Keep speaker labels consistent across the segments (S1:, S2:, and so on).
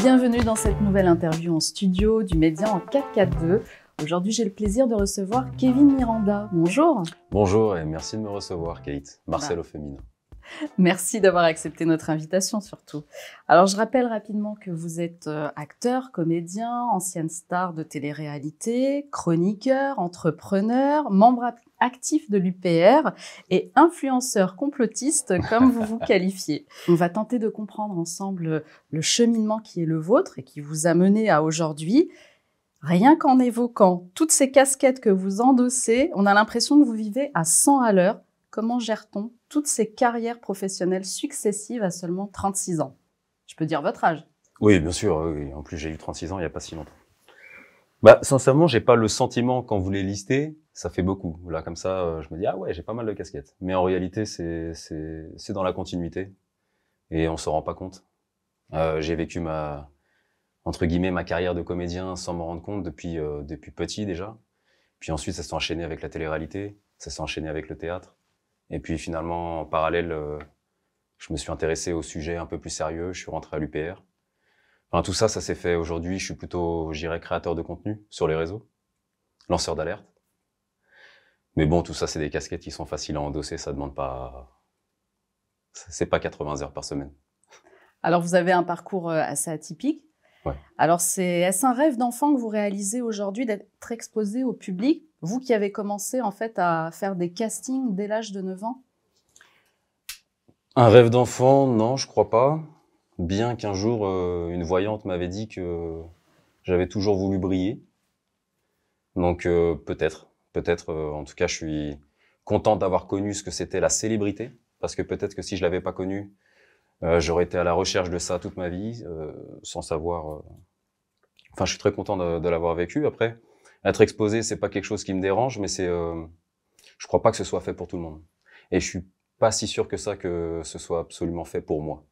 S1: Bienvenue dans cette nouvelle interview en studio du Média en 442. Aujourd'hui, j'ai le plaisir de recevoir Kevin Miranda. Bonjour.
S2: Bonjour et merci de me recevoir, Kate. Marcel au féminin.
S1: Merci d'avoir accepté notre invitation surtout. Alors, je rappelle rapidement que vous êtes acteur, comédien, ancienne star de télé-réalité, chroniqueur, entrepreneur, membre actif de l'UPR et influenceur complotiste, comme vous vous qualifiez. On va tenter de comprendre ensemble le cheminement qui est le vôtre et qui vous a mené à aujourd'hui. Rien qu'en évoquant toutes ces casquettes que vous endossez, on a l'impression que vous vivez à 100 à l'heure. Comment gère-t-on toutes ces carrières professionnelles successives à seulement 36 ans? Je peux dire votre âge?
S2: Oui, bien sûr. Oui. En plus, j'ai eu 36 ans il n'y a pas si longtemps. Sincèrement, j'ai pas le sentiment, quand vous les listez, ça fait beaucoup. Là, comme ça, je me dis, ah ouais, j'ai pas mal de casquettes. Mais en réalité, c'est dans la continuité. Et on s'en rend pas compte. J'ai vécu entre guillemets, ma carrière de comédien sans m'en rendre compte depuis petit déjà. Puis ensuite, ça s'est enchaîné avec la télé-réalité. Ça s'est enchaîné avec le théâtre. Et puis finalement, en parallèle, je me suis intéressé au sujet un peu plus sérieux. Je suis rentré à l'UPR. Enfin, tout ça, ça s'est fait aujourd'hui. Je suis plutôt, je dirais, créateur de contenu sur les réseaux, lanceur d'alerte. Mais bon, tout ça, c'est des casquettes qui sont faciles à endosser. Ça demande pas, c'est pas 80 heures par semaine.
S1: Alors, vous avez un parcours assez atypique.
S2: Ouais.
S1: Alors, est-ce un rêve d'enfant que vous réalisez aujourd'hui d'être exposé au public? Vous qui avez commencé en fait à faire des castings dès l'âge de 9 ans?
S2: Un rêve d'enfant, non, je crois pas. Bien qu'un jour, une voyante m'avait dit que j'avais toujours voulu briller. Donc peut-être. En tout cas, je suis content d'avoir connu ce que c'était la célébrité. Parce que peut-être que si je l'avais pas connu, j'aurais été à la recherche de ça toute ma vie, sans savoir... Enfin, je suis très content de l'avoir vécu. Après, être exposé, c'est pas quelque chose qui me dérange, mais je crois pas que ce soit fait pour tout le monde. Et je suis pas si sûr que ça, que ce soit absolument fait pour moi.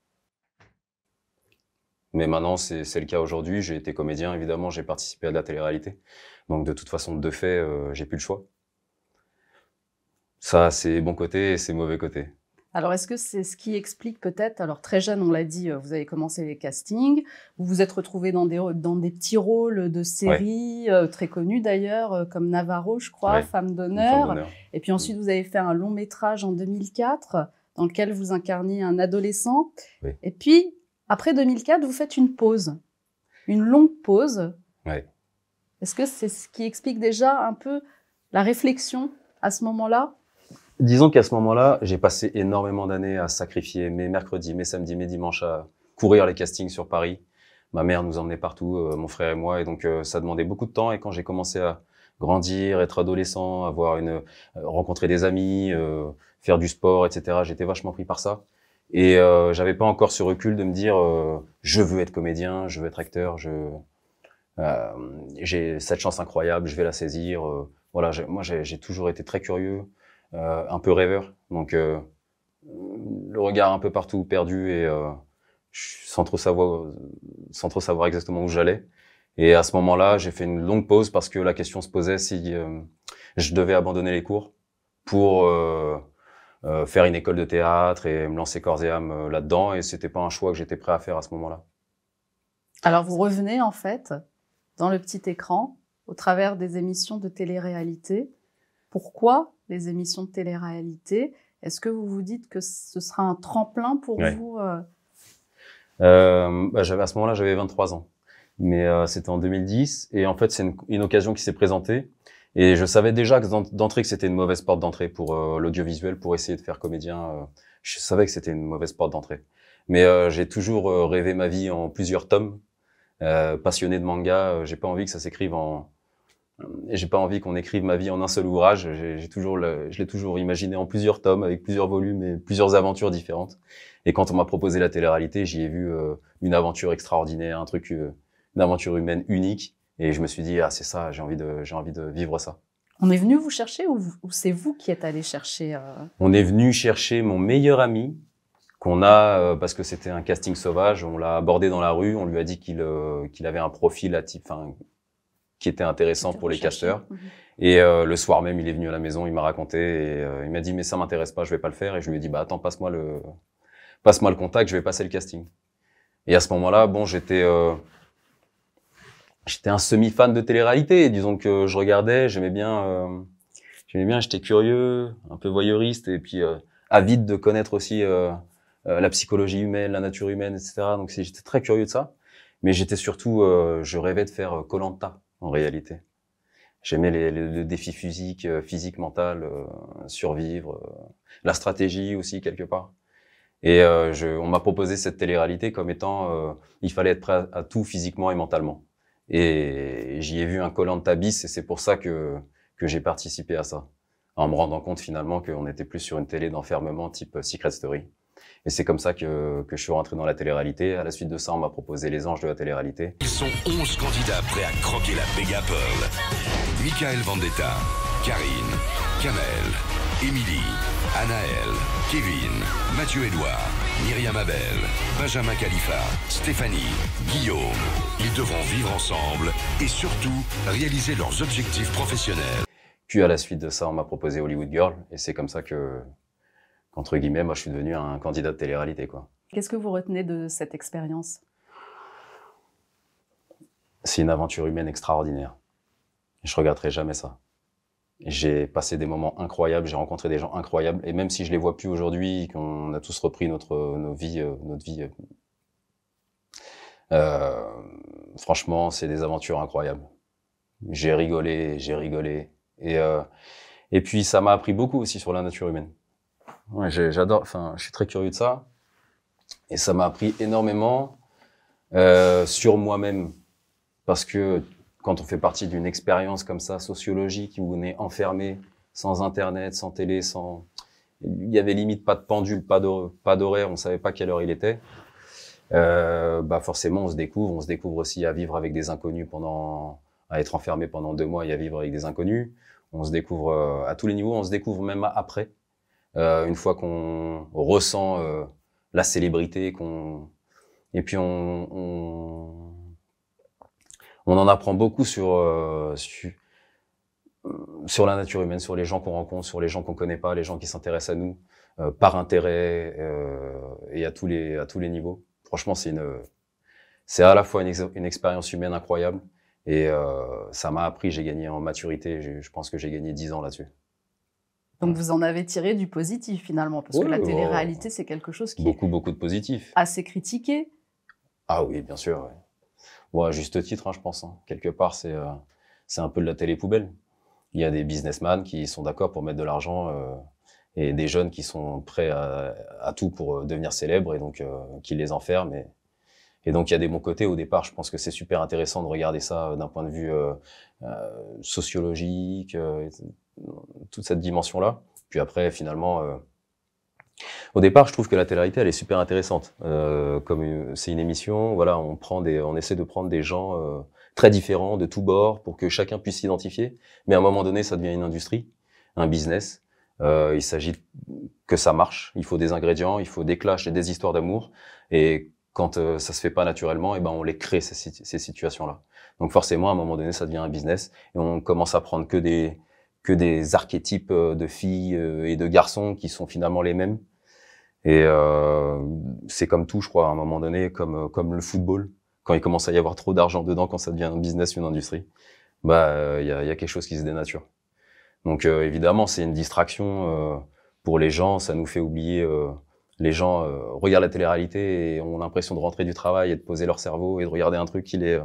S2: Mais maintenant, c'est le cas aujourd'hui. J'ai été comédien, évidemment, j'ai participé à de la télé-réalité. Donc, de toute façon, de fait, j'ai plus le choix. Ça, c'est bon côté et c'est mauvais côté.
S1: Alors, est-ce que c'est ce qui explique peut-être, alors très jeune, on l'a dit, vous avez commencé les castings, vous vous êtes retrouvé dans des petits rôles de séries, très connus d'ailleurs, comme Navarro, je crois, Femme d'honneur. Et puis ensuite, vous avez fait un long métrage en 2004, dans lequel vous incarniez un adolescent.
S2: Oui.
S1: Et puis, après 2004, vous faites une pause, une longue pause.
S2: Oui.
S1: Est-ce que c'est ce qui explique déjà un peu la réflexion à ce moment-là?
S2: Disons qu'à ce moment-là, j'ai passé énormément d'années à sacrifier mes mercredis, mes samedis, mes dimanches à courir les castings sur Paris. Ma mère nous emmenait partout, mon frère et moi, et donc ça demandait beaucoup de temps. Et quand j'ai commencé à grandir, être adolescent, rencontrer des amis, faire du sport, etc., j'étais vachement pris par ça. Et j'avais pas encore ce recul de me dire je veux être comédien, je veux être acteur, j'ai cette chance incroyable, je vais la saisir. Voilà, moi j'ai toujours été très curieux. Un peu rêveur, donc le regard un peu partout perdu et sans trop savoir exactement où j'allais. Et à ce moment-là, j'ai fait une longue pause parce que la question se posait si je devais abandonner les cours pour faire une école de théâtre et me lancer corps et âme là-dedans. Et c'était pas un choix que j'étais prêt à faire à ce moment-là.
S1: Alors vous revenez en fait dans le petit écran au travers des émissions de télé-réalité. Pourquoi les émissions de télé-réalité? Est-ce que vous vous dites que ce sera un tremplin pour vous
S2: à ce moment-là, j'avais 23 ans. Mais c'était en 2010. Et en fait, c'est une occasion qui s'est présentée. Et je savais déjà que d'entrée que c'était une mauvaise porte d'entrée pour l'audiovisuel, pour essayer de faire comédien. Je savais que c'était une mauvaise porte d'entrée. Mais j'ai toujours rêvé ma vie en plusieurs tomes. Passionné de manga, j'ai pas envie que ça s'écrive j'ai pas envie qu'on écrive ma vie en un seul ouvrage. Je l'ai toujours imaginé en plusieurs tomes, avec plusieurs volumes et plusieurs aventures différentes. Et quand on m'a proposé la télé-réalité, j'y ai vu une aventure extraordinaire, une aventure humaine unique. Et je me suis dit, ah, c'est ça, j'ai envie de vivre ça.
S1: On est venu vous chercher ou c'est vous qui êtes allé chercher
S2: On est venu chercher mon meilleur ami, qu'on a, parce que c'était un casting sauvage, on l'a abordé dans la rue, on lui a dit qu'il avait un profil qui était intéressant pour les casteurs. Et le soir même, il est venu à la maison, il m'a raconté, et il m'a dit, mais ça m'intéresse pas, je vais pas le faire. Et je lui ai dit, bah attends, passe-moi le contact, je vais passer le casting. Et à ce moment-là, bon, j'étais un semi-fan de télé-réalité. Disons que je regardais, j'aimais bien, j'étais curieux, un peu voyeuriste, et puis avide de connaître aussi la psychologie humaine, la nature humaine, etc. Donc j'étais très curieux de ça. Mais j'étais surtout, je rêvais de faire Koh-Lanta en réalité. J'aimais le défi physique, mental, survivre, la stratégie aussi quelque part. Et on m'a proposé cette télé-réalité comme étant, il fallait être prêt à tout physiquement et mentalement. Et j'y ai vu un Koh-Lanta bis, et c'est pour ça que j'ai participé à ça, en me rendant compte finalement qu'on était plus sur une télé d'enfermement type Secret Story. Et c'est comme ça que je suis rentré dans la télé-réalité. À la suite de ça, on m'a proposé les anges de la télé-réalité.
S3: Ils sont 11 candidats prêts à croquer la Big Apple. Michael Vendetta, Karine, Kamel, Émilie, Anaël, Kevin, Mathieu-Édouard, Myriam Abel, Benjamin Khalifa, Stéphanie, Guillaume. Ils devront vivre ensemble et surtout réaliser leurs objectifs professionnels.
S2: Puis à la suite de ça, on m'a proposé Hollywood Girl, et c'est comme ça qu'entre guillemets, moi je suis devenu un candidat de télé-réalité, quoi.
S1: Qu'est-ce que vous retenez de cette expérience?
S2: C'est une aventure humaine extraordinaire. Je regretterai jamais ça. J'ai passé des moments incroyables, j'ai rencontré des gens incroyables, et même si je les vois plus aujourd'hui, qu'on a tous repris notre vie, franchement, c'est des aventures incroyables. J'ai rigolé, et puis ça m'a appris beaucoup aussi sur la nature humaine. Ouais, j'adore, enfin, je suis très curieux de ça, et ça m'a appris énormément sur moi-même, parce que quand on fait partie d'une expérience comme ça, sociologique, où on est enfermé, sans internet, sans télé, il y avait limite pas de pendule, pas d'horaire, on savait pas quelle heure il était. Bah forcément, on se découvre aussi à vivre avec des inconnus à être enfermé pendant 2 mois et à vivre avec des inconnus. On se découvre à tous les niveaux, on se découvre même après, une fois qu'on ressent la célébrité, et puis on en apprend beaucoup sur la nature humaine, sur les gens qu'on rencontre, sur les gens qu'on connaît pas, les gens qui s'intéressent à nous par intérêt, et à tous les niveaux. Franchement, c'est à la fois une expérience humaine incroyable, et ça m'a appris, j'ai gagné en maturité, je pense que j'ai gagné 10 ans là-dessus.
S1: Donc vous en avez tiré du positif finalement, parce que la télé-réalité, c'est quelque chose qui est
S2: beaucoup de positif.
S1: assez critiqué.
S2: Ah oui, bien sûr. Ouais. Bon, à juste titre, hein, je pense. Hein. Quelque part, c'est un peu de la télé poubelle. Il y a des businessmen qui sont d'accord pour mettre de l'argent, et des jeunes qui sont prêts à tout pour devenir célèbres, et donc qui les enferment. Et donc il y a des bons côtés au départ. Je pense que c'est super intéressant de regarder ça d'un point de vue sociologique, toute cette dimension-là. Puis après, finalement, au départ, je trouve que la télé-réalité, elle est super intéressante. Comme c'est une émission, voilà, on essaie de prendre des gens très différents, de tous bords, pour que chacun puisse s'identifier. Mais à un moment donné, ça devient une industrie, un business. Il s'agit que ça marche. Il faut des ingrédients, il faut des clashs et des histoires d'amour. Et quand ça se fait pas naturellement, et ben on les crée, ces situations-là. Donc forcément, à un moment donné, ça devient un business, et on commence à prendre que des archétypes de filles et de garçons qui sont finalement les mêmes. Et c'est comme tout, je crois, à un moment donné, comme le football. Quand il commence à y avoir trop d'argent dedans, quand ça devient un business, une industrie, bah y a quelque chose qui se dénature. Donc évidemment, c'est une distraction pour les gens, ça nous fait oublier. Les gens regardent la télé-réalité et ont l'impression de rentrer du travail et de poser leur cerveau et de regarder un truc qu'il est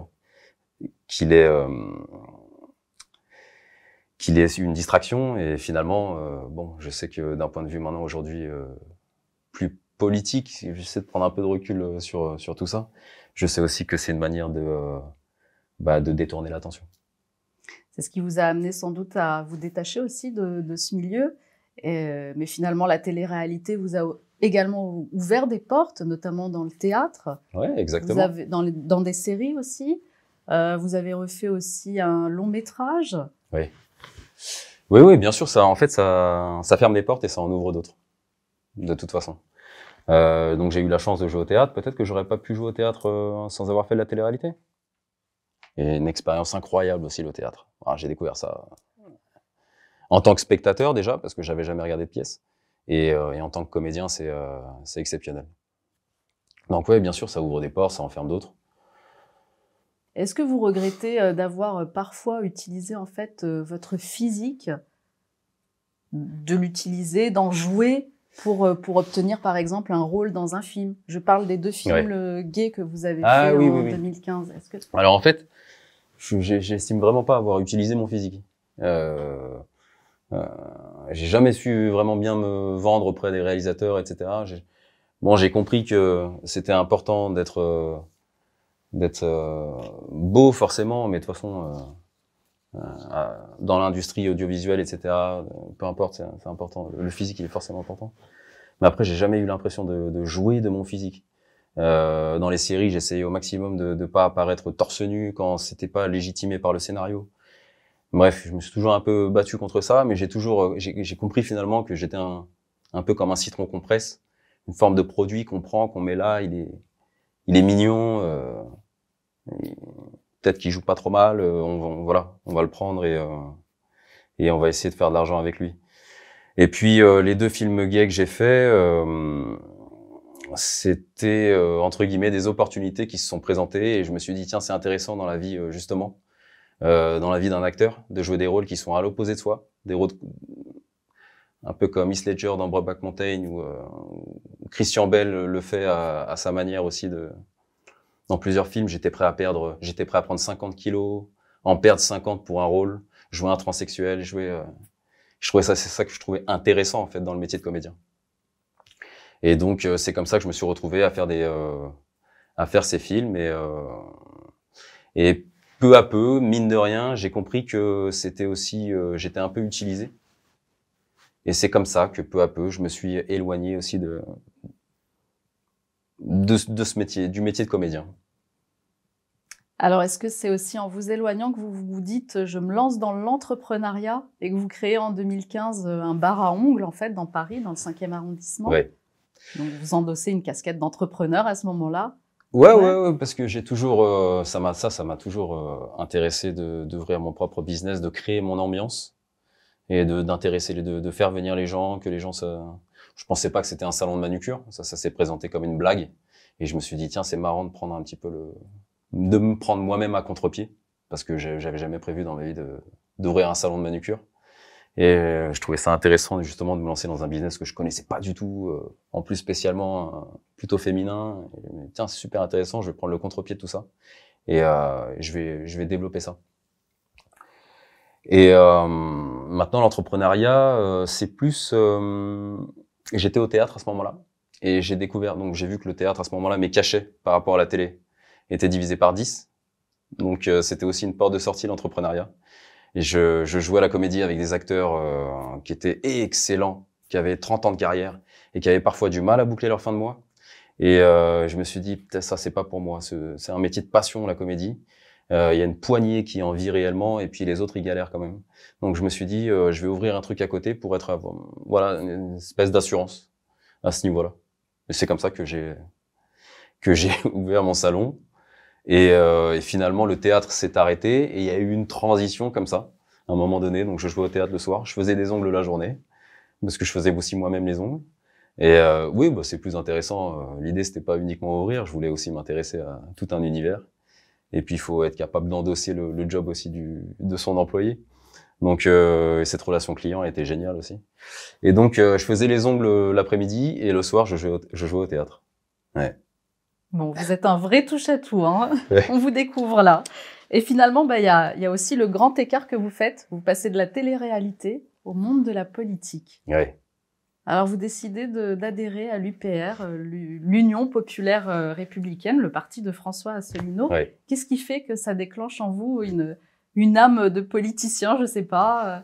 S2: une distraction. Et finalement, bon, je sais que d'un point de vue maintenant aujourd'hui plus politique, j'essaie de prendre un peu de recul sur tout ça. Je sais aussi que c'est une manière de détourner l'attention.
S1: C'est ce qui vous a amené sans doute à vous détacher aussi de ce milieu. Mais finalement, la télé-réalité vous a également ouvert des portes, notamment dans le théâtre.
S2: Ouais, exactement.
S1: Vous avez, dans des séries aussi. Vous avez refait aussi un long métrage.
S2: Oui. Oui, bien sûr. Ça, en fait, ça ferme des portes et ça en ouvre d'autres. De toute façon. Donc j'ai eu la chance de jouer au théâtre. Peut-être que j'aurais pas pu jouer au théâtre sans avoir fait de la télé-réalité. Et une expérience incroyable aussi, le théâtre. Alors, j'ai découvert ça en tant que spectateur déjà, parce que j'avais jamais regardé de pièce. Et en tant que comédien, c'est exceptionnel. Donc ouais, bien sûr, ça ouvre des portes, ça en ferme d'autres.
S1: Est-ce que vous regrettez d'avoir parfois utilisé en fait votre physique, de l'utiliser, d'en jouer pour obtenir par exemple un rôle dans un film? Je parle des 2 films gays que vous avez fait
S2: oui,
S1: en
S2: oui, oui.
S1: 2015. Est-ce que...
S2: Alors en fait, j'estime vraiment pas avoir utilisé mon physique. J'ai jamais su vraiment bien me vendre auprès des réalisateurs, etc. J'ai compris que c'était important d'être beau forcément, mais de toute façon, dans l'industrie audiovisuelle, etc. Peu importe, c'est important. Le physique, il est forcément important. Mais après, j'ai jamais eu l'impression de jouer de mon physique. Dans les séries, j'essayais au maximum de pas apparaître torse nu quand c'était pas légitimé par le scénario. Bref, je me suis toujours un peu battu contre ça, mais j'ai compris finalement que j'étais un peu comme un citron qu'on presse, une forme de produit qu'on prend, qu'on met là, il est mignon, peut-être qu'il joue pas trop mal, voilà, on va le prendre et on va essayer de faire de l'argent avec lui. Et puis les 2 films gays que j'ai faits, c'était entre guillemets des opportunités qui se sont présentées et je me suis dit tiens, c'est intéressant dans la vie justement. Dans la vie d'un acteur, de jouer des rôles qui sont à l'opposé de soi, des rôles un peu comme Heath Ledger dans Brokeback Mountain ou Christian Bale le fait à sa manière aussi. Dans plusieurs films, j'étais prêt à prendre 50 kilos, en perdre 50 pour un rôle, jouer un transsexuel, je trouvais ça, c'est ça que je trouvais intéressant en fait dans le métier de comédien. Et donc c'est comme ça que je me suis retrouvé à faire ces films et peu à peu, mine de rien, j'ai compris que c'était aussi, j'étais un peu utilisé. Et c'est comme ça que peu à peu, je me suis éloigné aussi de ce métier, du métier de comédien.
S1: Alors, est-ce que c'est aussi en vous éloignant que vous vous dites « je me lance dans l'entrepreneuriat » et que vous créez en 2015 un bar à ongles, en fait, dans Paris, dans le 5e arrondissement?
S2: Ouais.
S1: Donc, vous endossez une casquette d'entrepreneur à ce moment-là?
S2: Ouais, parce que j'ai toujours, ça m'a toujours intéressé d'ouvrir mon propre business, de créer mon ambiance et d'intéresser de faire venir les gens, que les gens je pensais pas que c'était un salon de manucure, ça s'est présenté comme une blague et je me suis dit tiens, c'est marrant de prendre un petit peu de me prendre moi-même à contre-pied parce que j'avais jamais prévu dans ma vie d'ouvrir un salon de manucure. Et je trouvais ça intéressant justement de me lancer dans un business que je connaissais pas du tout, en plus spécialement plutôt féminin. Et, tiens, c'est super intéressant, je vais prendre le contre-pied de tout ça et je vais développer ça. Et maintenant l'entrepreneuriat, c'est plus. J'étais au théâtre à ce moment-là et j'ai vu que le théâtre à ce moment-là, mes cachets par rapport à la télé étaient divisés par 10. Donc c'était aussi une porte de sortie l'entrepreneuriat. Et je jouais à la comédie avec des acteurs qui étaient excellents, qui avaient 30 ans de carrière et qui avaient parfois du mal à boucler leur fin de mois. Et je me suis dit, peut-être ça, c'est pas pour moi. C'est un métier de passion, la comédie. Il y a une poignée qui en vit réellement et puis les autres, ils galèrent quand même. Donc je me suis dit, je vais ouvrir un truc à côté pour être, voilà, une espèce d'assurance à ce niveau-là. Et c'est comme ça que j'ai ouvert mon salon. Et finalement, le théâtre s'est arrêté et il y a eu une transition comme ça, à un moment donné. Donc, je jouais au théâtre le soir, je faisais des ongles la journée, parce que je faisais aussi moi-même les ongles. Et oui, bah, c'est plus intéressant. L'idée, c'était pas uniquement ouvrir, je voulais aussi m'intéresser à tout un univers. Et puis, il faut être capable d'endosser le job aussi de son employé. Donc, cette relation client était géniale aussi. Et donc, je faisais les ongles l'après-midi et le soir, je jouais au théâtre. Ouais.
S1: Bon, vous êtes un vrai touche-à-tout, hein. Ouais. On vous découvre là. Et finalement, il y a aussi le grand écart que vous faites. Vous passez de la télé-réalité au monde de la politique.
S2: Ouais.
S1: Alors, vous décidez d'adhérer à l'UPR, l'Union populaire républicaine, le parti de François Asselineau.
S2: Ouais.
S1: Qu'est-ce qui fait que ça déclenche en vous une âme de politicien, je sais pas?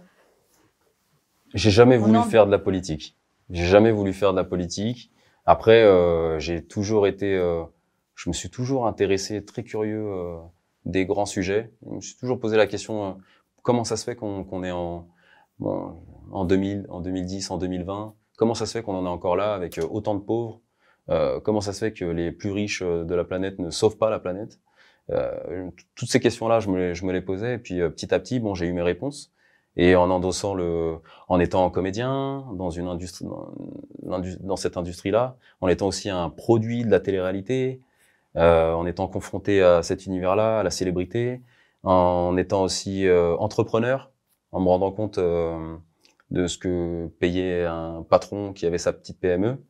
S2: J'ai jamais voulu faire de la politique. J'ai jamais voulu faire de la politique. Après, j'ai toujours été... je me suis toujours intéressé, très curieux des grands sujets. Je me suis toujours posé la question, comment ça se fait qu'on est en 2000, en 2010, en 2020? Comment ça se fait qu'on en est encore là avec autant de pauvres? Comment ça se fait que les plus riches de la planète ne sauvent pas la planète? Toutes ces questions-là, je me les posais. Et puis petit à petit, bon, j'ai eu mes réponses. Et en endossant en étant comédien dans une industrie, dans cette industrie-là, en étant aussi un produit de la télé-réalité, en étant confronté à cet univers-là, à la célébrité, en étant aussi entrepreneur, en me rendant compte de ce que payait un patron qui avait sa petite PME,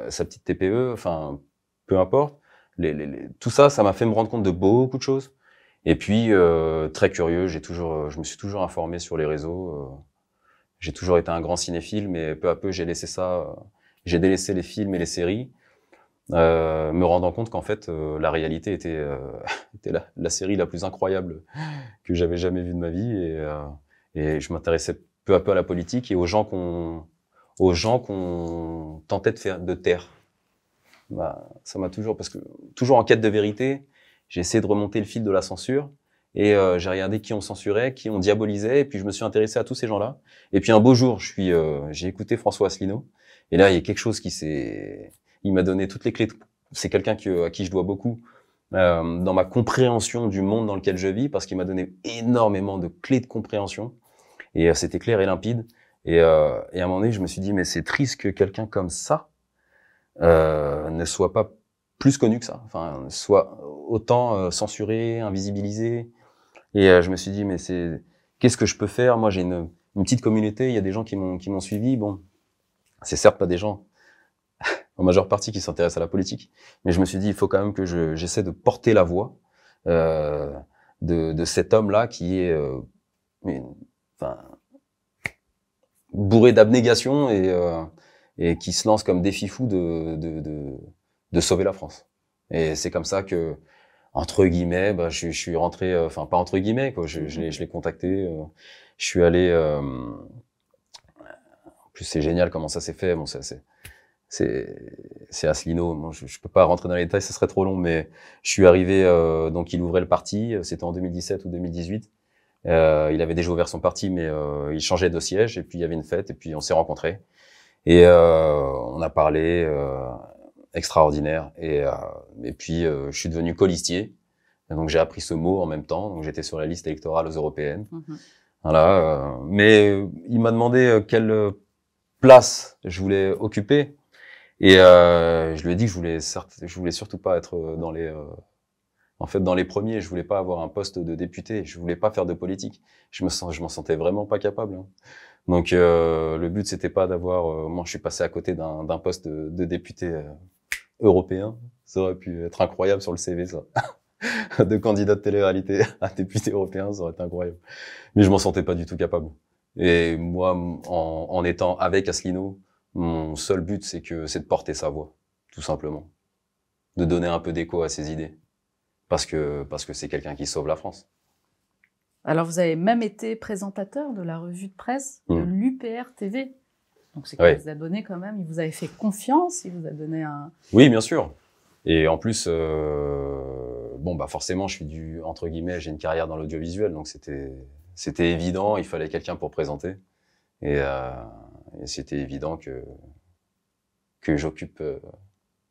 S2: sa petite TPE, enfin, peu importe. Tout ça, ça m'a fait me rendre compte de beaucoup de choses. Et puis, très curieux, je me suis toujours informé sur les réseaux. J'ai toujours été un grand cinéphile, mais peu à peu, j'ai délaissé les films et les séries, me rendant compte qu'en fait, la réalité était la série la plus incroyable que j'avais jamais vue de ma vie. Et je m'intéressais peu à peu à la politique et aux gens qu'on tentait de taire. Bah, ça m'a parce que toujours en quête de vérité, j'ai essayé de remonter le fil de la censure et j'ai regardé qui on censurait, qui on diabolisait, et puis je me suis intéressé à tous ces gens-là. Et puis un beau jour, j'ai écouté François Asselineau, et là il y a quelque chose il m'a donné toutes les clés. C'est quelqu'un à qui je dois beaucoup dans ma compréhension du monde dans lequel je vis, parce qu'il m'a donné énormément de clés de compréhension, et c'était clair et limpide. Et à un moment donné, je me suis dit, mais c'est triste que quelqu'un comme ça ne soit pas plus connu que ça, enfin, soit autant censuré, invisibilisé. Et je me suis dit, mais qu'est-ce que je peux faire? Moi, j'ai une petite communauté, il y a des gens qui m'ont suivi. Bon, c'est certes pas des gens, en majeure partie, qui s'intéressent à la politique, mais je me suis dit, il faut quand même que j'essaie de porter la voix de cet homme-là qui est bourré d'abnégation et qui se lance comme défi fou de sauver la France. Et c'est comme ça que, entre guillemets, je suis rentré, enfin pas entre guillemets, quoi. Je l'ai contacté. Je suis allé. En plus, c'est génial comment ça s'est fait. Bon, c'est Asselineau. Bon, je peux pas rentrer dans les détails, ce serait trop long. Mais je suis arrivé, donc il ouvrait le parti. C'était en 2017 ou 2018. Il avait déjà ouvert son parti, mais il changeait de siège. Et puis il y avait une fête. Et puis on s'est rencontrés. Et on a parlé. Extraordinaire. Et puis je suis devenu colistier. Et donc j'ai appris ce mot en même temps. Donc j'étais sur la liste électorale aux européennes. Voilà. Mais il m'a demandé quelle place je voulais occuper. Et je lui ai dit que je voulais surtout pas être dans les premiers. Je voulais pas avoir un poste de député. Je voulais pas faire de politique. Je m'en sentais vraiment pas capable. Hein. Donc le but c'était pas d'avoir. Moi je suis passé à côté d'un poste de député européen. Ça aurait pu être incroyable sur le CV, ça. De candidat de télé-réalité à député européen, ça aurait été incroyable. Mais je m'en sentais pas du tout capable. Et moi, en étant avec Asselineau, mon seul but, c'est de porter sa voix, tout simplement. De donner un peu d'écho à ses idées. Parce que c'est quelqu'un qui sauve la France.
S1: Alors, vous avez même été présentateur de la revue de presse de l'UPR TV. Donc, c'est qu'il vous a donné quand même, il vous avait fait confiance, il vous a donné un...
S2: Oui, bien sûr. Et en plus, forcément, entre guillemets, j'ai une carrière dans l'audiovisuel, donc c'était évident, il fallait quelqu'un pour présenter. Et c'était évident que j'occupe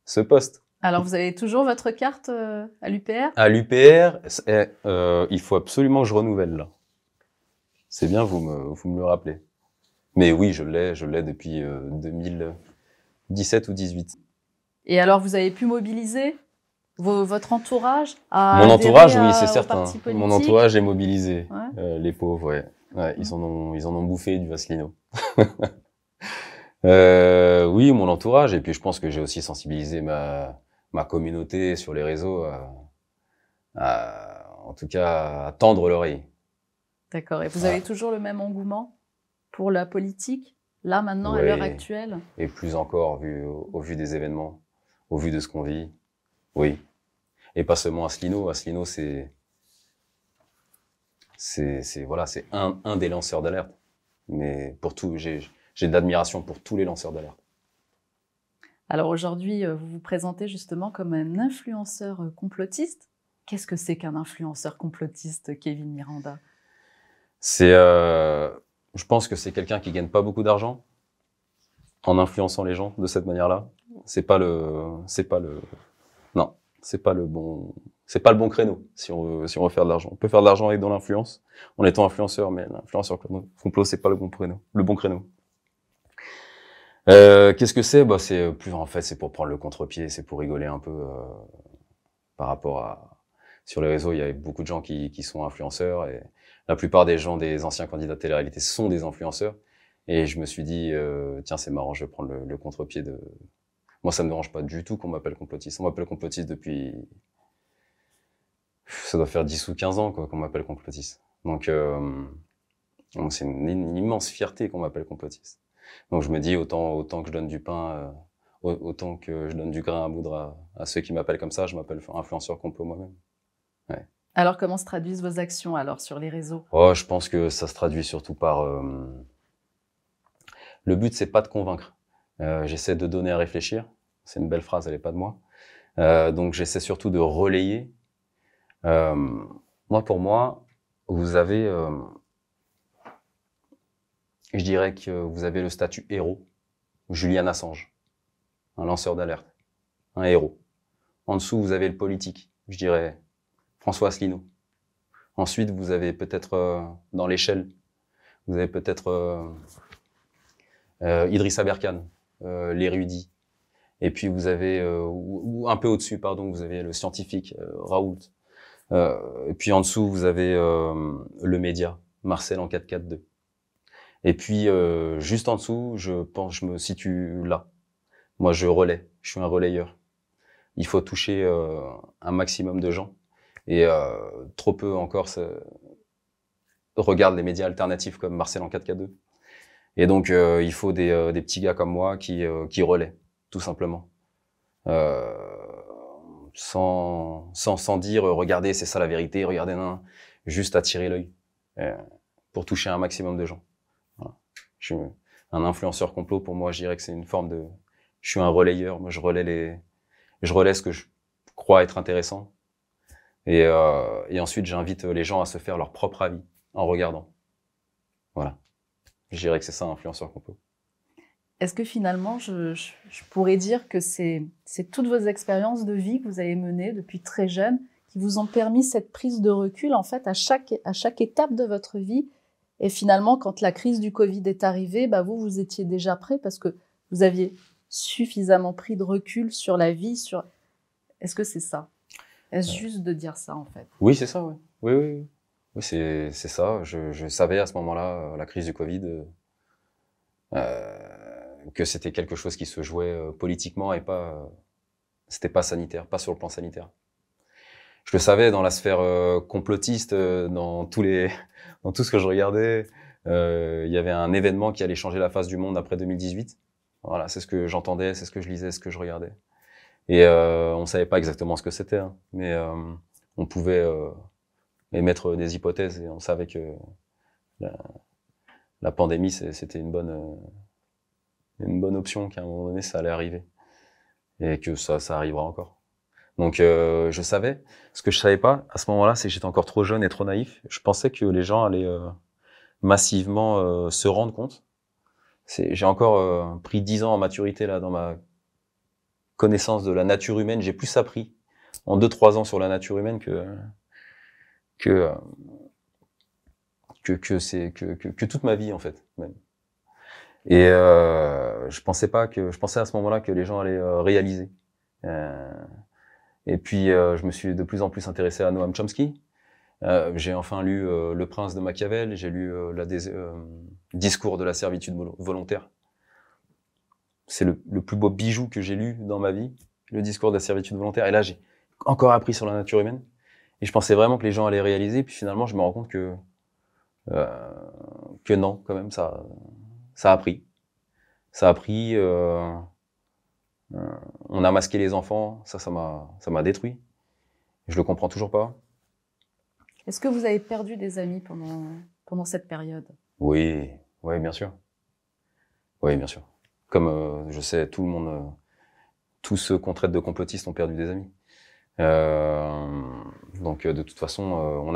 S2: ce poste.
S1: Alors, vous avez toujours votre carte à l'UPR?
S2: À l'UPR, il faut absolument que je renouvelle, là. C'est bien, vous me le rappelez. Mais oui, je l'ai depuis 2017 ou 2018.
S1: Et alors, vous avez pu mobiliser votre entourage à
S2: Mon entourage, oui, c'est certain.
S1: Parti politique.
S2: Mon entourage est mobilisé.
S1: Ouais.
S2: Les pauvres, ouais. Ils en ont bouffé du Asselineau. Oui, mon entourage. Et puis, je pense que j'ai aussi sensibilisé ma communauté sur les réseaux en tout cas, à tendre l'oreille.
S1: D'accord. Et vous avez toujours le même engouement pour la politique, là, maintenant, à l'heure actuelle?
S2: Et plus encore, au vu des événements, au vu de ce qu'on vit. Oui. Et pas seulement Asselineau. Asselineau, c'est un des lanceurs d'alerte. Mais pour tout, j'ai de l'admiration pour tous les lanceurs d'alerte.
S1: Alors aujourd'hui, vous vous présentez justement comme un influenceur complotiste. Qu'est-ce que c'est qu'un influenceur complotiste, Kevin Miranda?
S2: Je pense que c'est quelqu'un qui gagne pas beaucoup d'argent en influençant les gens de cette manière-là. Non. c'est pas le bon créneau si on veut faire de l'argent. On peut faire de l'argent avec de l'influence en étant influenceur, mais l'influenceur complot, c'est pas le bon créneau. Qu'est-ce que c'est? Bah, en fait, c'est pour prendre le contre-pied, c'est pour rigoler un peu, par rapport à, sur les réseaux, il y a beaucoup de gens qui sont influenceurs et la plupart des gens, des anciens candidats de télé-réalité sont des influenceurs. Et je me suis dit, tiens, c'est marrant, je vais prendre le contre-pied de... Moi, ça me dérange pas du tout qu'on m'appelle complotiste. On m'appelle complotiste depuis... Ça doit faire 10 ou 15 ans, quoi, qu'on m'appelle complotiste. Donc, c'est une immense fierté qu'on m'appelle complotiste. Donc, je me dis, autant que je donne du pain, autant que je donne du grain à moudre à ceux qui m'appellent comme ça, je m'appelle influenceur complot moi-même. Ouais.
S1: Alors, comment se traduisent vos actions alors sur les réseaux?
S2: Oh, je pense que ça se traduit surtout par... Le but, c'est pas de convaincre. J'essaie de donner à réfléchir. C'est une belle phrase, elle est pas de moi. Donc, j'essaie surtout de relayer. Pour moi, vous avez... je dirais que vous avez le statut héros. Julian Assange, un lanceur d'alerte, un héros. En dessous, vous avez le politique. Je dirais François Asselineau. Ensuite, vous avez peut-être, dans l'échelle, vous avez peut-être Idrissa Berkane, l'érudit. Et puis vous avez, ou un peu au-dessus, pardon, vous avez le scientifique, Raoult. Et puis en dessous, vous avez le média, Marcel en 442. Et puis juste en dessous, je me situe là. Moi, je relais, je suis un relayeur. Il faut toucher un maximum de gens. Et trop peu encore regardent les médias alternatifs comme Marcel en 4K2. Et donc, il faut des petits gars comme moi qui relaient, tout simplement. Sans dire, regardez, c'est ça la vérité, regardez, non, juste attirer l'œil pour toucher un maximum de gens. Voilà. Je suis un influenceur complot, pour moi, je dirais que c'est une forme de... Je suis un relayeur, moi je relais ce que je crois être intéressant. Et ensuite, j'invite les gens à se faire leur propre avis en regardant. Voilà. Je dirais que c'est ça, influenceur complot.
S1: Est-ce que finalement, je pourrais dire que c'est toutes vos expériences de vie que vous avez menées depuis très jeune qui vous ont permis cette prise de recul, en fait, à chaque étape de votre vie. Et finalement, quand la crise du Covid est arrivée, bah vous étiez déjà prêt parce que vous aviez suffisamment pris de recul sur la vie. Est-ce que c'est ça? Est-ce juste de dire ça, en fait?
S2: Oui, c'est ça, oui. Oui, c'est ça. Je savais à ce moment-là, la crise du Covid, que c'était quelque chose qui se jouait politiquement et pas, c'était pas sanitaire, pas sur le plan sanitaire. Je le savais dans la sphère complotiste, dans tout ce que je regardais. Il y avait un événement qui allait changer la face du monde après 2018. Voilà, c'est ce que j'entendais, c'est ce que je lisais, ce que je regardais. Et on savait pas exactement ce que c'était, hein, mais on pouvait émettre des hypothèses et on savait que la pandémie c'était une bonne option, qu'à un moment donné ça allait arriver et que ça arrivera encore. Donc je savais. Ce que je savais pas à ce moment-là, c'est que j'étais encore trop jeune et trop naïf. Je pensais que les gens allaient massivement se rendre compte. J'ai encore pris 10 ans en maturité là dans ma connaissance de la nature humaine. J'ai plus appris en 2-3 ans sur la nature humaine que toute ma vie en fait même. Et je pensais à ce moment-là que les gens allaient réaliser. Et puis je me suis de plus en plus intéressé à Noam Chomsky. J'ai enfin lu Le Prince de Machiavel. J'ai lu Discours de la servitude volontaire. C'est le plus beau bijou que j'ai lu dans ma vie, le Discours de la servitude volontaire. Et là, j'ai encore appris sur la nature humaine. Et je pensais vraiment que les gens allaient réaliser. Puis finalement, je me rends compte que non, quand même, ça a pris. Ça a pris. On a masqué les enfants. Ça m'a détruit. Je le comprends toujours pas.
S1: Est-ce que vous avez perdu des amis pendant cette période?
S2: Oui, bien sûr. Oui, bien sûr. Comme je sais, tout le monde, tous ceux qu'on traite de complotistes ont perdu des amis. Donc de toute façon,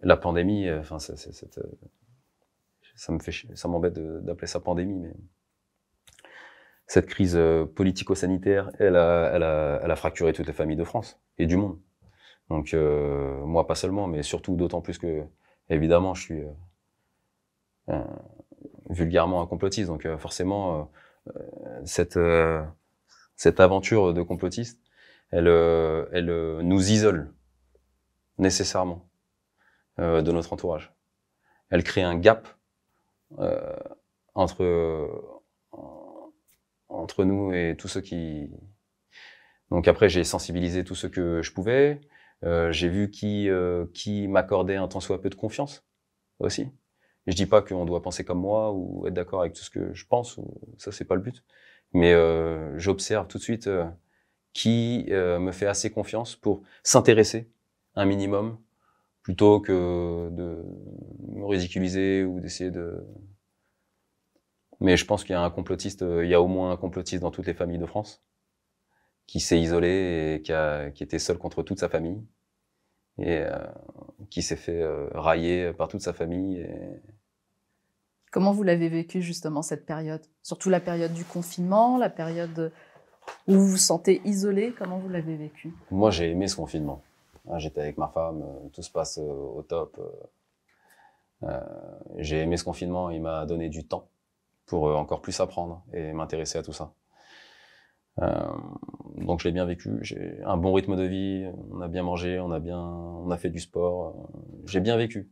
S2: la pandémie. Enfin, ça m'embête d'appeler ça pandémie, mais cette crise politico-sanitaire, elle a fracturé toutes les familles de France et du monde. Donc moi pas seulement, mais surtout d'autant plus que évidemment je suis vulgairement un complotiste, donc forcément cette aventure de complotiste, elle nous isole nécessairement de notre entourage. Elle crée un gap entre nous et tous ceux qui... Donc après, j'ai sensibilisé tous ceux que je pouvais. J'ai vu qui m'accordait un tant soit peu de confiance aussi. Et je dis pas qu'on doit penser comme moi ou être d'accord avec tout ce que je pense. Ça, c'est pas le but. Mais j'observe tout de suite qui me fait assez confiance pour s'intéresser un minimum plutôt que de me ridiculiser ou d'essayer de... Mais je pense qu'il y a un complotiste, il y a au moins un complotiste dans toutes les familles de France qui s'est isolé et qui était seul contre toute sa famille et qui s'est fait railler par toute sa famille. Et...
S1: Comment vous l'avez vécu justement cette période? Surtout la période du confinement, la période où vous vous sentez isolé, comment vous l'avez vécu?
S2: Moi, j'ai aimé ce confinement. J'étais avec ma femme, tout se passe au top. J'ai aimé ce confinement, il m'a donné du temps pour encore plus apprendre et m'intéresser à tout ça. Donc je l'ai bien vécu, j'ai un bon rythme de vie, on a bien mangé, on a fait du sport, j'ai bien vécu.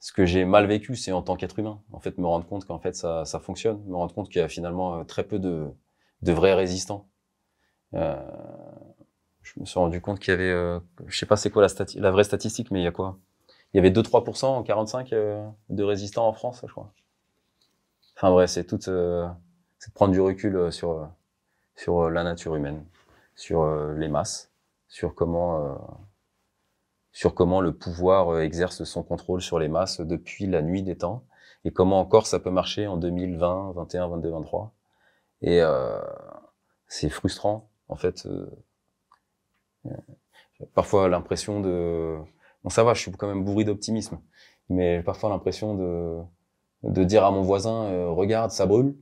S2: Ce que j'ai mal vécu, c'est en tant qu'être humain. En fait, me rendre compte qu'en fait ça fonctionne, me rendre compte qu'il y a finalement très peu de vrais résistants. Je me suis rendu compte qu'il y avait, je sais pas c'est quoi la vraie statistique, mais il y a quoi? Il y avait 2-3% en 45 de résistants en France, je crois. Enfin bref, c'est de prendre du recul sur la nature humaine, sur les masses, sur comment le pouvoir exerce son contrôle sur les masses depuis la nuit des temps, et comment encore ça peut marcher en 2020, 21, 22, 23. Et c'est frustrant, en fait. Parfois l'impression de... Bon, ça va, je suis quand même bourré d'optimisme, mais parfois l'impression de dire à mon voisin, regarde, ça brûle,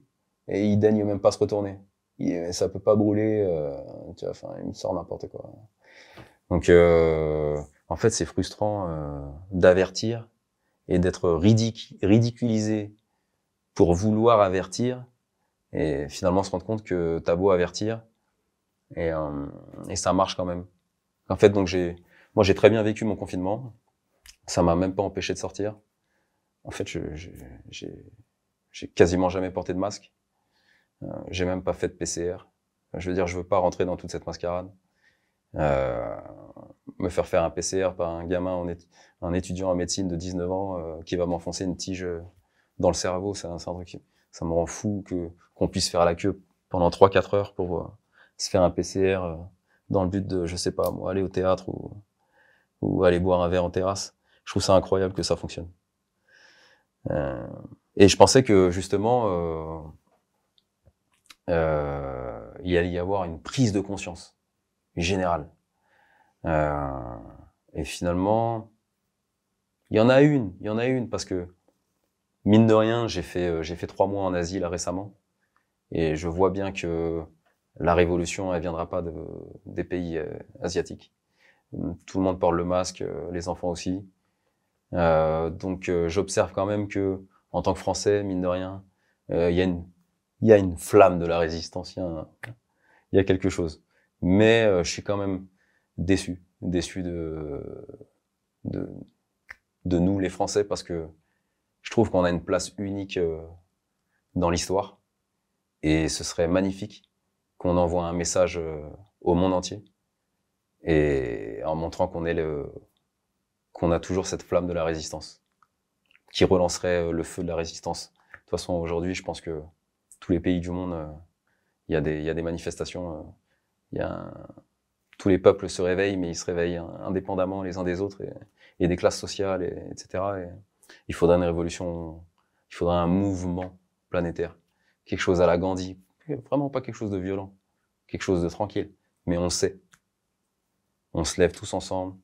S2: et il daigne même pas se retourner. Ça peut pas brûler, tu vois, enfin, il me sort n'importe quoi. Donc, en fait, c'est frustrant d'avertir et d'être ridiculisé pour vouloir avertir, et finalement se rendre compte que t'as beau avertir, et ça marche quand même. En fait, donc moi j'ai très bien vécu mon confinement, ça m'a même pas empêché de sortir. En fait, j'ai quasiment jamais porté de masque. J'ai même pas fait de PCR. Je veux dire, je veux pas rentrer dans toute cette mascarade. Me faire un PCR par un gamin, un étudiant en médecine de 19 ans qui va m'enfoncer une tige dans le cerveau, c'est un truc, ça me rend fou qu'on puisse faire la queue pendant 3-4 heures pour se faire un PCR dans le but de, je sais pas, moi, aller au théâtre ou aller boire un verre en terrasse. Je trouve ça incroyable que ça fonctionne. Et je pensais que justement il allait y avoir une prise de conscience générale. Et finalement, il y en a une parce que mine de rien, j'ai fait 3 mois en Asie là récemment, et je vois bien que la révolution, elle viendra pas des pays asiatiques. Tout le monde porte le masque, les enfants aussi. Donc j'observe quand même que en tant que Français, mine de rien, il y a une flamme de la résistance, il y a quelque chose. Mais je suis quand même déçu de nous les Français, parce que je trouve qu'on a une place unique dans l'histoire, et ce serait magnifique qu'on envoie un message au monde entier, et en montrant qu'on a toujours cette flamme de la résistance qui relancerait le feu de la résistance. De toute façon, aujourd'hui, je pense que tous les pays du monde, il y a des manifestations, tous les peuples se réveillent, mais ils se réveillent indépendamment les uns des autres, et des classes sociales, etc. Et il faudrait une révolution, il faudrait un mouvement planétaire, quelque chose à la Gandhi, vraiment pas quelque chose de violent, quelque chose de tranquille, mais on sait. On se lève tous ensemble,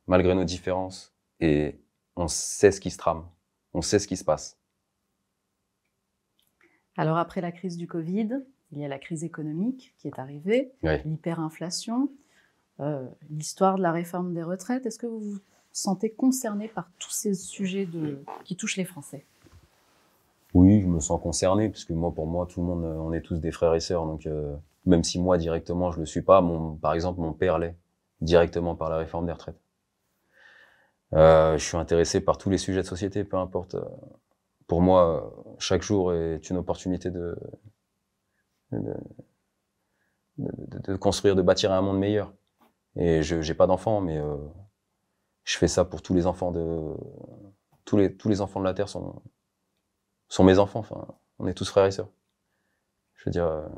S2: malgré nos différences, et on sait ce qui se trame, on sait ce qui se passe.
S1: Alors après la crise du Covid, il y a la crise économique qui est arrivée,
S2: Ouais.
S1: l'hyperinflation, l'histoire de la réforme des retraites. Est-ce que vous vous sentez concerné par tous ces sujets qui touchent les Français?
S2: Oui, je me sens concerné, parce que moi, pour moi, tout le monde, on est tous des frères et sœurs. Donc, même si moi, directement, je le suis pas, par exemple, mon père l'est, directement par la réforme des retraites. Je suis intéressé par tous les sujets de société, peu importe. Pour moi, chaque jour est une opportunité de construire, de bâtir un monde meilleur. Et je j'ai pas d'enfants, mais je fais ça pour tous les enfants tous les enfants de la Terre sont mes enfants. Enfin, on est tous frères et sœurs. Je veux dire,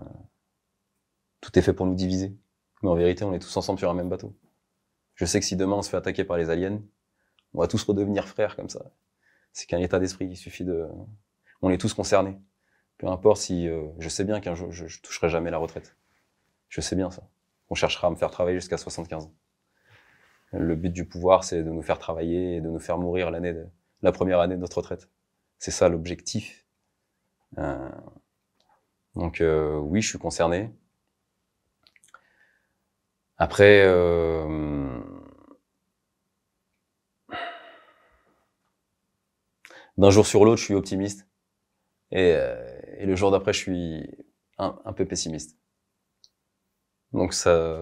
S2: tout est fait pour nous diviser, mais en vérité, on est tous ensemble sur un même bateau. Je sais que si demain on se fait attaquer par les aliens, on va tous redevenir frères comme ça. C'est qu'un état d'esprit, il suffit on est tous concernés. Peu importe si, je sais bien qu'un jour je toucherai jamais la retraite. Je sais bien ça. On cherchera à me faire travailler jusqu'à 75 ans. Le but du pouvoir, c'est de nous faire travailler et de nous faire mourir la première année de notre retraite. C'est ça l'objectif. Donc oui, je suis concerné. Après, d'un jour sur l'autre, je suis optimiste. Et le jour d'après, je suis un peu pessimiste. Donc ça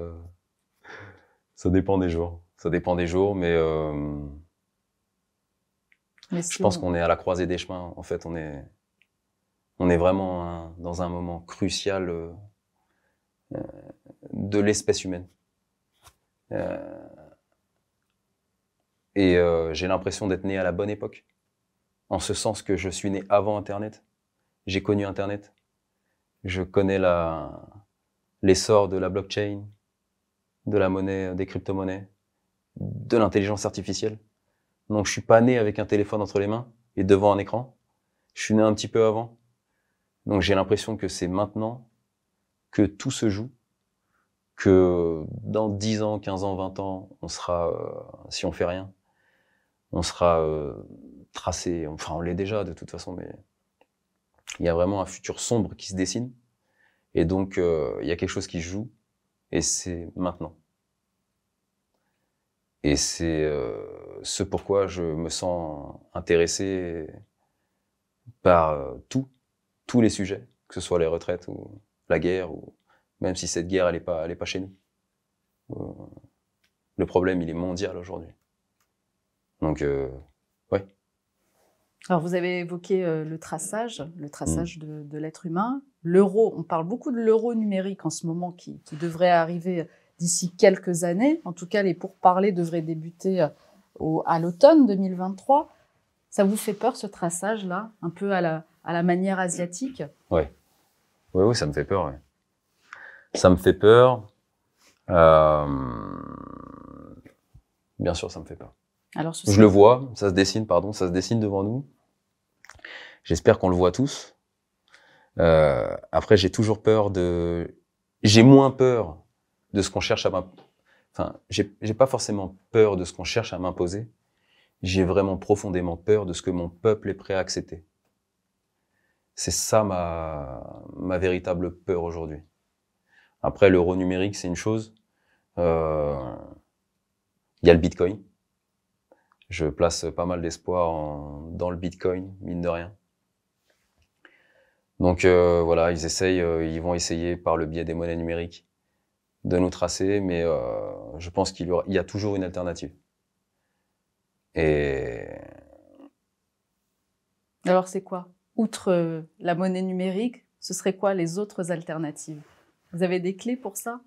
S2: dépend des jours. Ça dépend des jours, mais je pense qu'on est à la croisée des chemins. En fait, on est vraiment dans un moment crucial de l'espèce humaine. Et j'ai l'impression d'être né à la bonne époque, en ce sens que je suis né avant Internet. J'ai connu Internet. Je connais l'essor de la blockchain, de la monnaie, des crypto-monnaies, de l'intelligence artificielle. Donc je suis pas né avec un téléphone entre les mains et devant un écran. Je suis né un petit peu avant. Donc j'ai l'impression que c'est maintenant que tout se joue, que dans 10 ans, 15 ans, 20 ans, on sera, si on fait rien, on sera tracé, enfin on l'est déjà de toute façon, mais il y a vraiment un futur sombre qui se dessine. Et donc il y a quelque chose qui se joue, et c'est maintenant. Et c'est ce pourquoi je me sens intéressé par tous les sujets, que ce soit les retraites ou la guerre, ou même si cette guerre elle est pas chez nous. Le problème il est mondial aujourd'hui. Donc ouais.
S1: Alors vous avez évoqué le traçage de l'être humain, l'euro. On parle beaucoup de l'euro numérique en ce moment qui devrait arriver d'ici quelques années. En tout cas, les pourparlers devraient débuter à l'automne 2023. Ça vous fait peur, ce traçage-là, un peu à la manière asiatique?
S2: Ouais. Oui, ça me fait peur. Ouais. Ça me fait peur. Bien sûr, ça me fait peur.
S1: Alors,
S2: je le vois, ça se dessine devant nous. J'espère qu'on le voit tous. Après, j'ai moins peur de ce qu'on cherche j'ai pas forcément peur de ce qu'on cherche à m'imposer. J'ai vraiment profondément peur de ce que mon peuple est prêt à accepter. C'est ça ma véritable peur aujourd'hui. Après, l'euro numérique, c'est une chose. Il y a le Bitcoin. Je place pas mal d'espoir dans le Bitcoin, mine de rien. Donc voilà, ils vont essayer par le biais des monnaies numériques de nous tracer, mais je pense qu'il y a toujours une alternative. Et
S1: alors c'est quoi? Outre la monnaie numérique, ce serait quoi les autres alternatives? Vous avez des clés pour ça?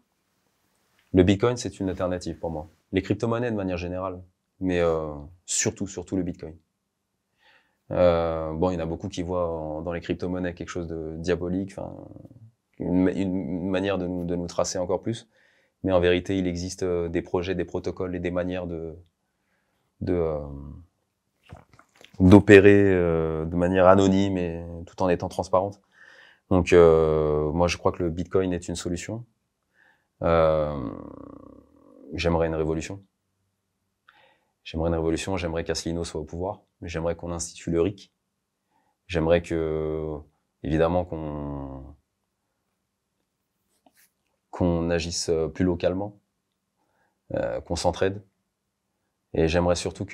S2: Le Bitcoin, c'est une alternative pour moi. Les crypto-monnaies de manière générale, mais surtout le Bitcoin. Bon, il y en a beaucoup qui voient dans les crypto-monnaies quelque chose de diabolique, une manière de nous tracer encore plus. Mais en vérité, il existe des projets, des protocoles et des manières d'opérer de manière anonyme et tout en étant transparente. Donc, moi, je crois que le Bitcoin est une solution. J'aimerais une révolution. J'aimerais qu'Asselineau soit au pouvoir. J'aimerais qu'on institue le RIC. J'aimerais évidemment, qu'on qu'on agisse plus localement, qu'on s'entraide. Et j'aimerais surtout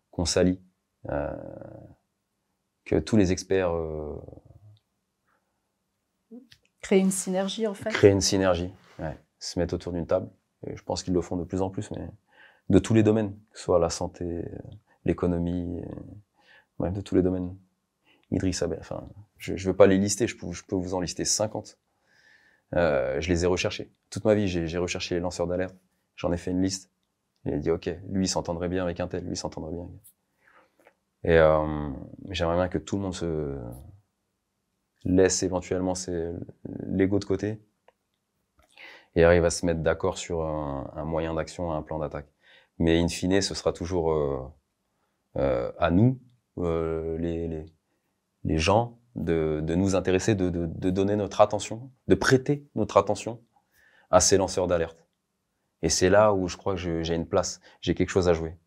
S2: qu'on s'allie, que tous les experts
S1: Créer une synergie, en fait.
S2: créent une synergie, ouais, se mettent autour d'une table. Et je pense qu'ils le font de plus en plus, mais de tous les domaines, que ce soit la santé, l'économie, ouais, de tous les domaines. Idriss Abel, enfin, je ne veux pas les lister, je peux vous en lister 50. Je les ai recherchés. Toute ma vie, j'ai recherché les lanceurs d'alerte. J'en ai fait une liste. Et j'ai dit, OK, lui, il s'entendrait bien avec un tel, lui, il s'entendrait bien. Et j'aimerais bien que tout le monde se laisse éventuellement l'ego de côté et arrive à se mettre d'accord sur un moyen d'action, un plan d'attaque. Mais in fine, ce sera toujours à nous, les gens, de nous intéresser, de donner notre attention, de prêter notre attention à ces lanceurs d'alerte. Et c'est là où je crois que j'ai une place, j'ai quelque chose à jouer.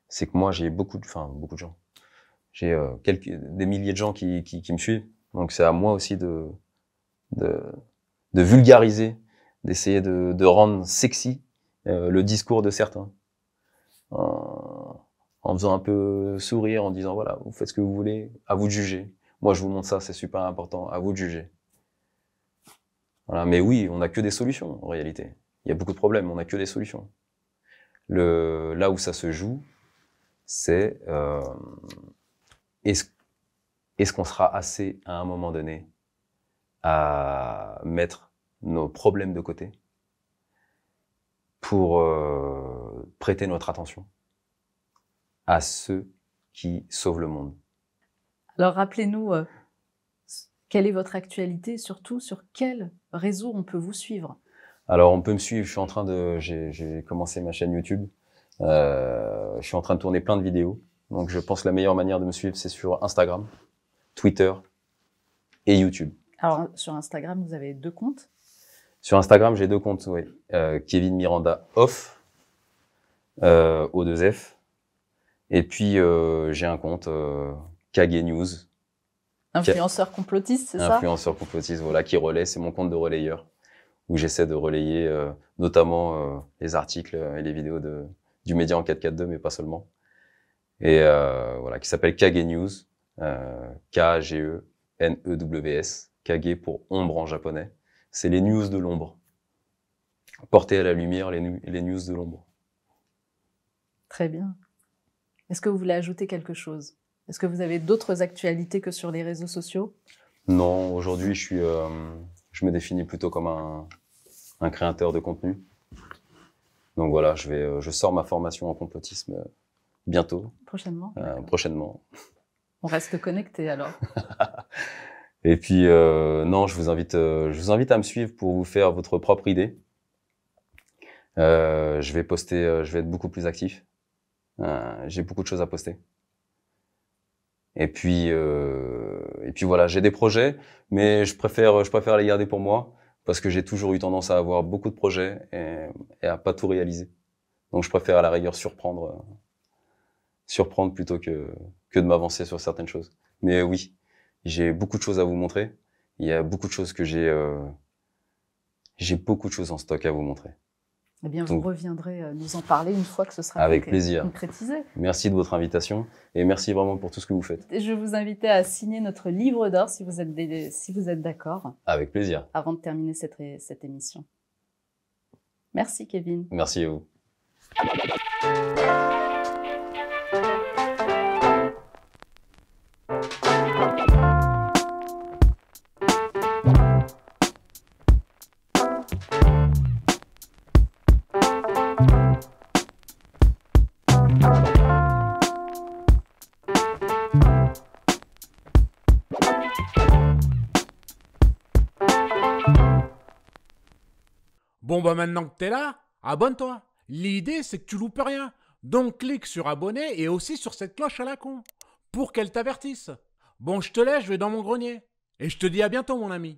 S2: C'est que moi, j'ai beaucoup de gens. J'ai des milliers de gens qui me suivent. Donc c'est à moi aussi de vulgariser, d'essayer de rendre sexy le discours de certains. En faisant un peu sourire, en disant voilà, vous faites ce que vous voulez, à vous de juger. Moi, je vous montre ça, c'est super important, à vous de juger. Voilà, mais oui, on n'a que des solutions en réalité. Il y a beaucoup de problèmes, on n'a que des solutions. Là où ça se joue, c'est est-ce qu'on sera assez à un moment donné à mettre nos problèmes de côté pour prêter notre attention à ceux qui sauvent le monde.
S1: Alors rappelez-nous, quelle est votre actualité et surtout sur quel réseau on peut vous suivre?
S2: Alors on peut me suivre, j'ai commencé ma chaîne YouTube, je suis en train de tourner plein de vidéos, donc je pense que la meilleure manière de me suivre c'est sur Instagram, Twitter et YouTube. Alors
S1: sur Instagram vous avez 2 comptes?
S2: Sur Instagram j'ai 2 comptes, oui. Kevin Miranda Off, O2F, et puis j'ai un compte KG News.
S1: Influenceur complotiste, c'est ça?
S2: Influenceur complotiste, voilà, qui relaie, c'est mon compte de relayeur, où j'essaie de relayer notamment les articles et les vidéos du média en 442, mais pas seulement. Et voilà, qui s'appelle Kage News, K-G-E-N-E-W-S, Kage pour ombre en japonais. C'est les news de l'ombre. Porter à la lumière les news de l'ombre.
S1: Très bien. Est-ce que vous voulez ajouter quelque chose? Est-ce que vous avez d'autres actualités que sur les réseaux sociaux?
S2: Non, aujourd'hui, je me définis plutôt comme un créateur de contenu. Donc voilà, je sors ma formation en complotisme bientôt.
S1: Prochainement?
S2: Prochainement.
S1: On reste connecté alors.
S2: Et puis, non, je vous invite à me suivre pour vous faire votre propre idée. Je vais être beaucoup plus actif. J'ai beaucoup de choses à poster. Et puis voilà, j'ai des projets, mais je préfère les garder pour moi parce que j'ai toujours eu tendance à avoir beaucoup de projets et à pas tout réaliser. Donc je préfère à la rigueur surprendre plutôt que de m'avancer sur certaines choses. Mais oui, j'ai beaucoup de choses à vous montrer. Il y a beaucoup de choses que j'ai beaucoup de choses en stock à vous montrer.
S1: Eh bien, vous reviendrez nous en parler une fois que ce sera
S2: avec plaisir.
S1: Concrétisé.
S2: Merci de votre invitation et merci vraiment pour tout ce que vous faites.
S1: Je vous invite à signer notre livre d'or si vous êtes d'accord.
S2: Avec plaisir.
S1: Avant de terminer cette émission. Merci Kevin.
S2: Merci à vous.
S4: Bon bah maintenant que t'es là, abonne-toi. L'idée c'est que tu loupes rien. Donc clique sur abonner et aussi sur cette cloche à la con pour qu'elle t'avertisse. Bon je te laisse, je vais dans mon grenier. Et je te dis à bientôt mon ami.